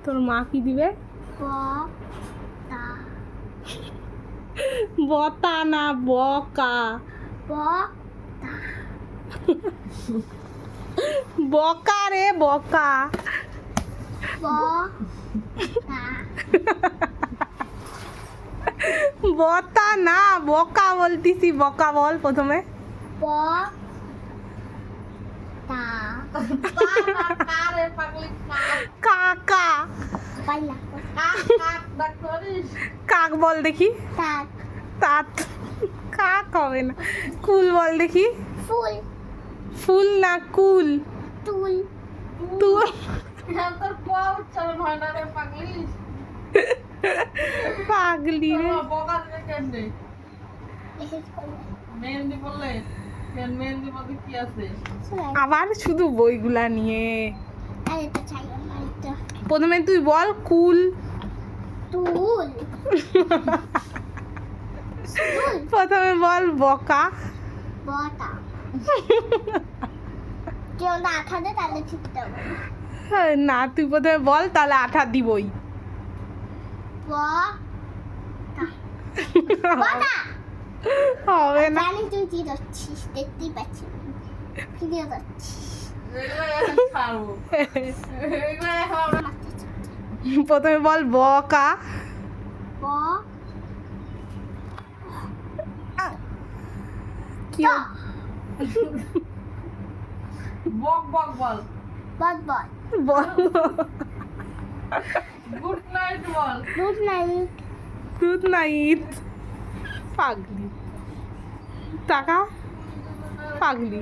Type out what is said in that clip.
তোর মা কি দিবে? বতা না বকা। বকা রে বকা। বতা না বকা বলতিছি, বকা বল প্রথমে। কাকা। কাক বল দেখি। তাত কাক হবে না। কুল বল দেখি। ফুল না কুল। তুল। পাগলি রে। আবার শুধু বইগুলা নিয়ে। প্রথমে তুই বল কুল। প্রথমে বল বকা। না তুই প্রথমে বল, তাহলে আঠা দিবই। হবে না। তুই কি করছিস দেখতেই পাচ্ছি। প্রথমে বল বকা। কি বক বক বল। বল। গুড নাইট বল। Good night. পাগলি টাকা পাগলি।